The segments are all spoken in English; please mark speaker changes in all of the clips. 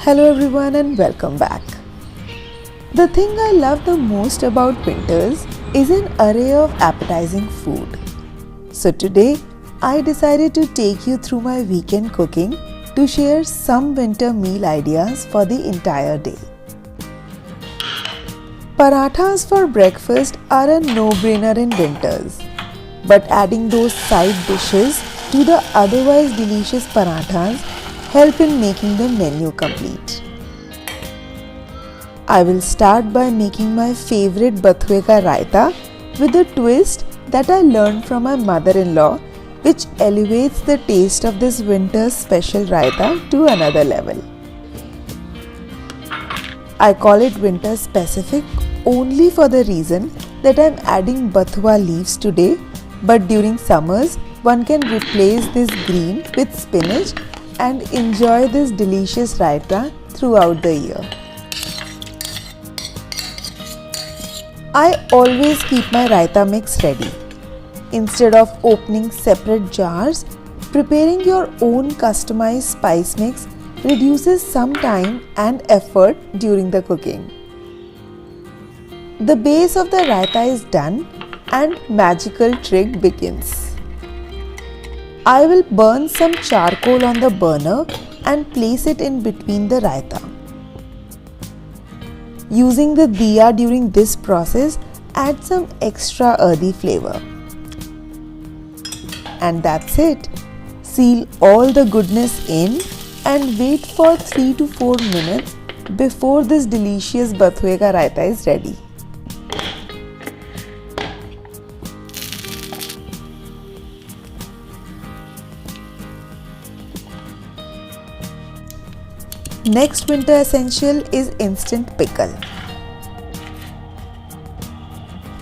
Speaker 1: Hello everyone and welcome back. The thing I love the most about winters is an array of appetizing food. So today I decided to take you through my weekend cooking to share some winter meal ideas for the entire day. Parathas for breakfast are a no-brainer in winters, but adding those side dishes to the otherwise delicious parathas help in making the menu complete. I will start by making my favorite bathue ka raita with a twist that I learned from my mother-in-law, which elevates the taste of this winter's special raita to another level. I call it winter specific only for the reason that I am adding bathua leaves today, but during summers one can replace this green with spinach and enjoy this delicious raita throughout the year. I always keep my raita mix ready. Instead of opening separate jars, preparing your own customized spice mix reduces some time and effort during the cooking. The base of the raita is done and magical trick begins. I will burn some charcoal on the burner and place it in between the raita. Using the diya during this process adds some extra earthy flavor. And that's it. Seal all the goodness in and wait for 3 to 4 minutes before this delicious bathue ka raita is ready. Next winter essential is instant pickle.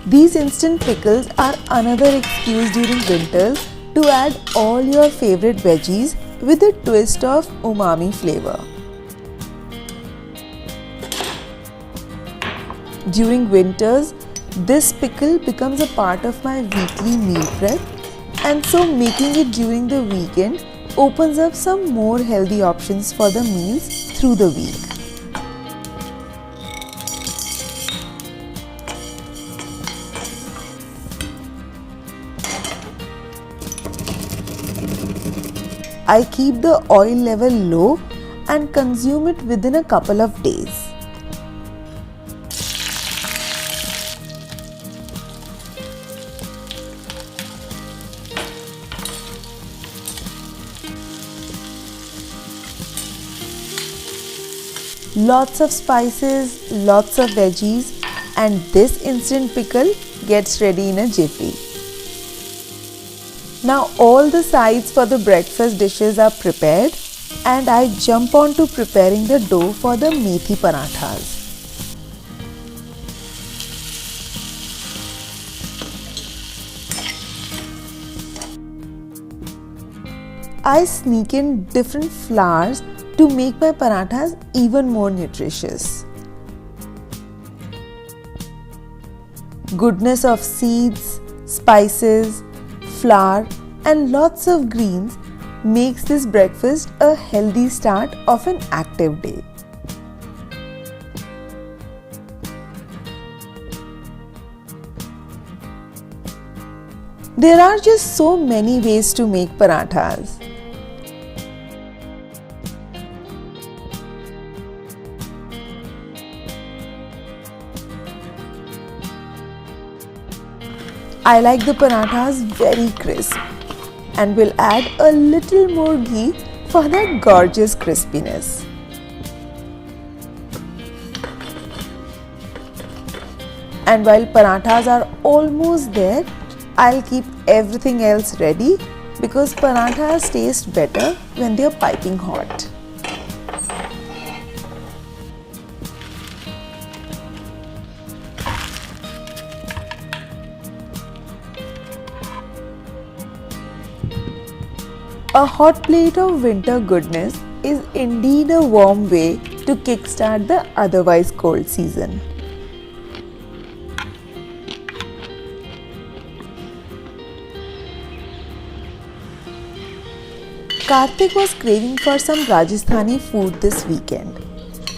Speaker 1: These instant pickles are another excuse during winters to add all your favorite veggies with a twist of umami flavor. During winters, this pickle becomes a part of my weekly meal prep, and so making it during the weekend opens up some more healthy options for the meals through the week. I keep the oil level low and consume it within a couple of days. Lots of spices, lots of veggies, and this instant pickle gets ready in a jiffy. Now all the sides for the breakfast dishes are prepared and I jump on to preparing the dough for the methi parathas. I sneak in different flours to make my parathas even more nutritious. Goodness of seeds, spices, flour and lots of greens makes this breakfast a healthy start of an active day. There are just so many ways to make parathas. I like the parathas very crisp and will add a little more ghee for that gorgeous crispiness. And while parathas are almost there, I'll keep everything else ready because parathas taste better when they are piping hot. A hot plate of winter goodness is indeed a warm way to kickstart the otherwise cold season. Karthik was craving for some Rajasthani food this weekend,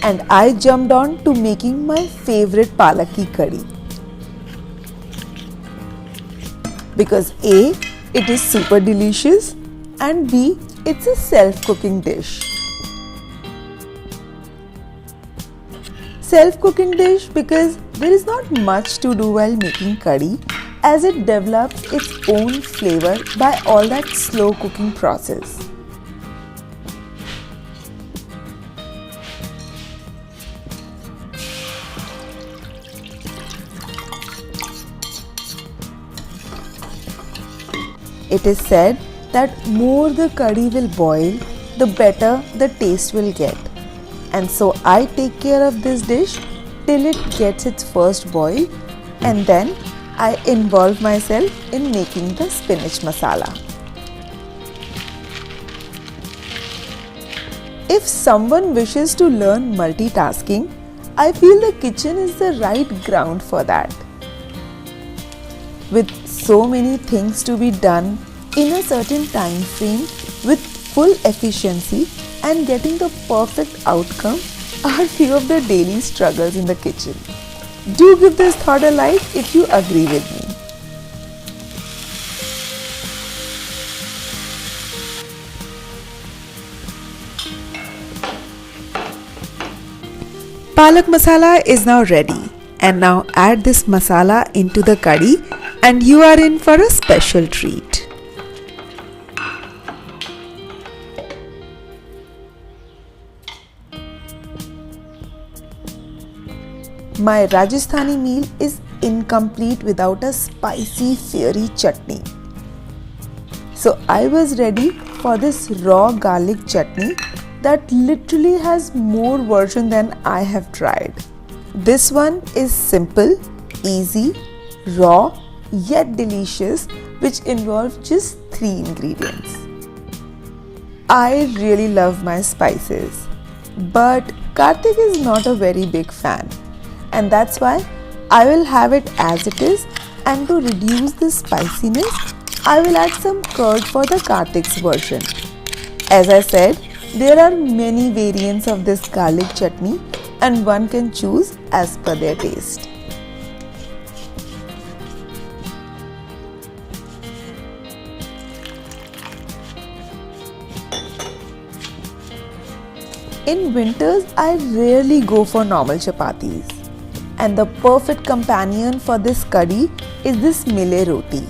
Speaker 1: and I jumped on to making my favorite palak ki curry. Because A, it is super delicious, and B, it's a self-cooking dish. Self-cooking dish because there is not much to do while making curry, as it develops its own flavor by all that slow cooking process. It is said that more the curry will boil, the better the taste will get. And so I take care of this dish till it gets its first boil, and then I involve myself in making the spinach masala. If someone wishes to learn multitasking, I feel the kitchen is the right ground for that. With so many things to be done in a certain time frame with full efficiency and getting the perfect outcome are few of the daily struggles in the kitchen. Do give this thought a like if you agree with me. Palak masala is now ready, and now add this masala into the curry and you are in for a special treat. My Rajasthani meal is incomplete without a spicy, fiery chutney. So I was ready for this raw garlic chutney that literally has more version than I have tried. This one is simple, easy, raw, yet delicious, which involves just 3 ingredients. I really love my spices, but Karthik is not a very big fan. And that's why I will have it as it is, and to reduce the spiciness, I will add some curd for the Karthik's version. As I said, there are many variants of this garlic chutney and one can choose as per their taste. In winters, I rarely go for normal chapatis. And the perfect companion for this curry is this mile roti.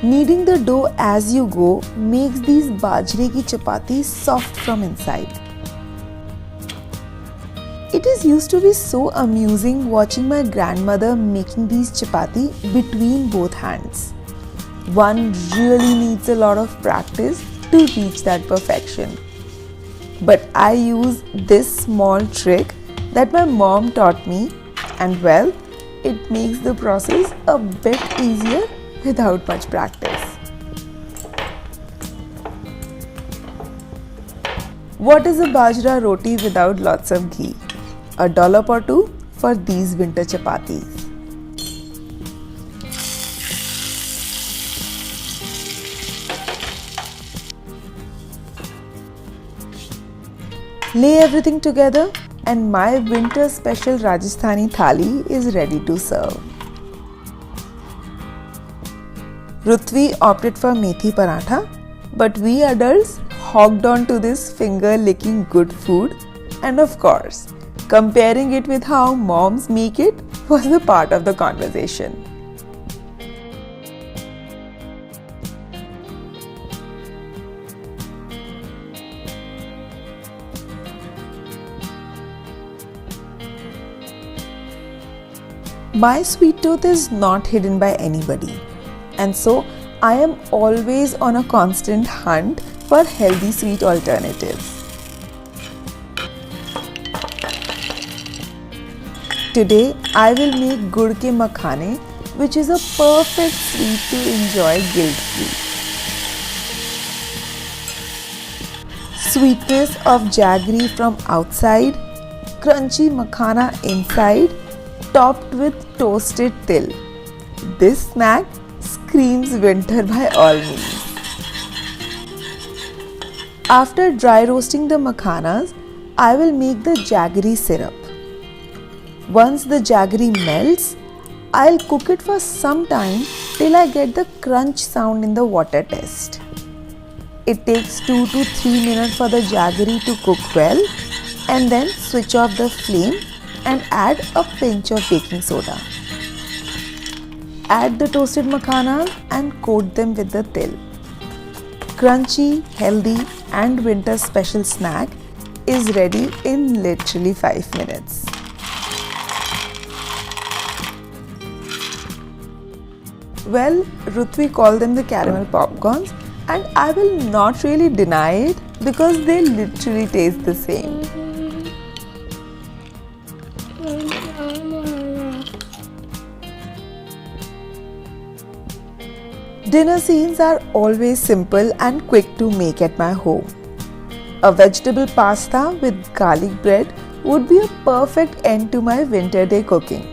Speaker 1: Kneading the dough as you go makes these bajre ki chapatis soft from inside. It is used to be so amusing watching my grandmother making these chapati between both hands. One really needs a lot of practice to reach that perfection. But I use this small trick that my mom taught me, and well, it makes the process a bit easier without much practice. What is a bajra roti without lots of ghee? A dollop or two for these winter chapatis. Lay everything together and my winter special Rajasthani thali is ready to serve. Rutvi opted for methi paratha, but we adults hogged on to this finger-licking good food, and of course, comparing it with how moms make it was a part of the conversation. My sweet tooth is not hidden by anybody, and so I am always on a constant hunt for healthy sweet alternatives. Today I will make gud ke makhane, which is a perfect sweet to enjoy guilt-free. Sweetness of jaggery from outside, crunchy makhana inside, topped with toasted til. This snack screams winter by all means. After dry roasting the makhanas, I will make the jaggery syrup. Once the jaggery melts, I'll cook it for some time till I get the crunch sound in the water test. It takes 2 to 3 minutes for the jaggery to cook well, and then switch off the flame and add a pinch of baking soda. Add the toasted makhanas and coat them with the til. Crunchy, healthy and winter special snack is ready in literally 5 minutes. Well, Rutvi called them the caramel popcorns, and I will not really deny it because they literally taste the same. Dinner scenes are always simple and quick to make at my home. A vegetable pasta with garlic bread would be a perfect end to my winter day cooking.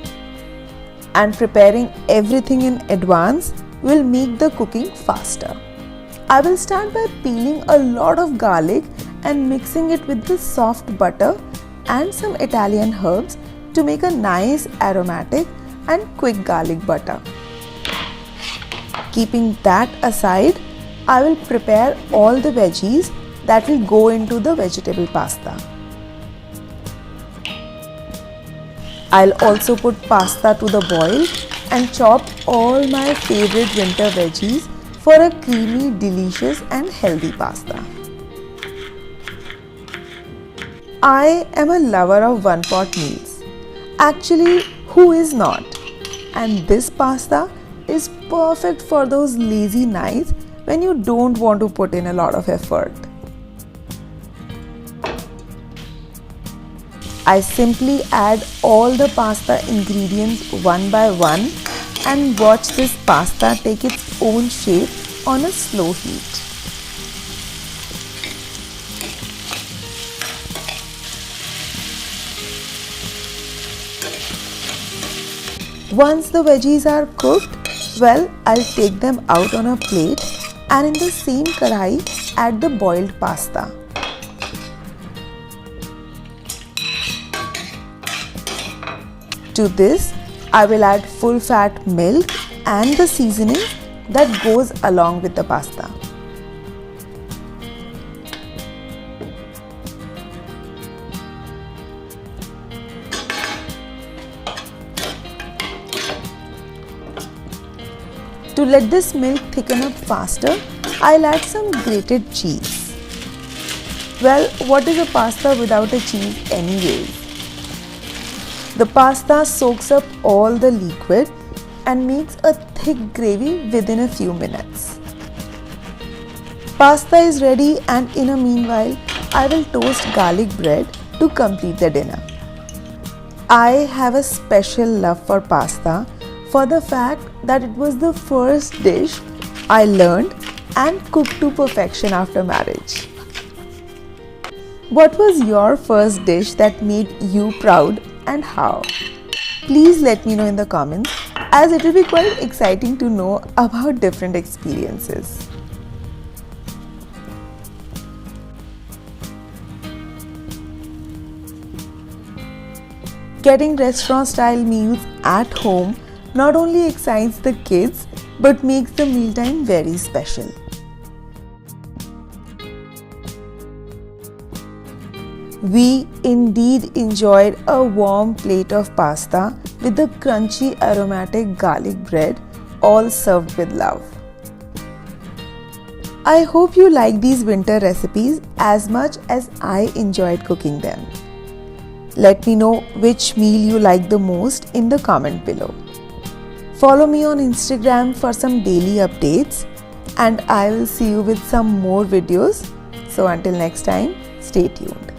Speaker 1: And preparing everything in advance will make the cooking faster. I will start by peeling a lot of garlic and mixing it with the soft butter and some Italian herbs to make a nice aromatic and quick garlic butter. Keeping that aside, I will prepare all the veggies that will go into the vegetable pasta. I'll also put pasta to the boil and chop all my favorite winter veggies for a creamy, delicious and healthy pasta. I am a lover of one-pot meals. Actually, who is not? And this pasta is perfect for those lazy nights when you don't want to put in a lot of effort. I simply add all the pasta ingredients one by one and watch this pasta take its own shape on a slow heat. Once the veggies are cooked, well, I'll take them out on a plate and in the same kadai add the boiled pasta. To this, I will add full fat milk and the seasoning that goes along with the pasta. To let this milk thicken up faster, I'll add some grated cheese. Well, what is a pasta without a cheese anyways? The pasta soaks up all the liquid and makes a thick gravy within a few minutes. Pasta is ready, and in a meanwhile, I will toast garlic bread to complete the dinner. I have a special love for pasta for the fact that it was the first dish I learned and cooked to perfection after marriage. What was your first dish that made you proud and how? Please let me know in the comments, as it will be quite exciting to know about different experiences. Getting restaurant style meals at home not only excites the kids but makes the mealtime very special. We indeed enjoyed a warm plate of pasta with the crunchy aromatic garlic bread, all served with love. I hope you like these winter recipes as much as I enjoyed cooking them. Let me know which meal you like the most in the comment below. Follow me on Instagram for some daily updates, and I will see you with some more videos. So until next time, stay tuned.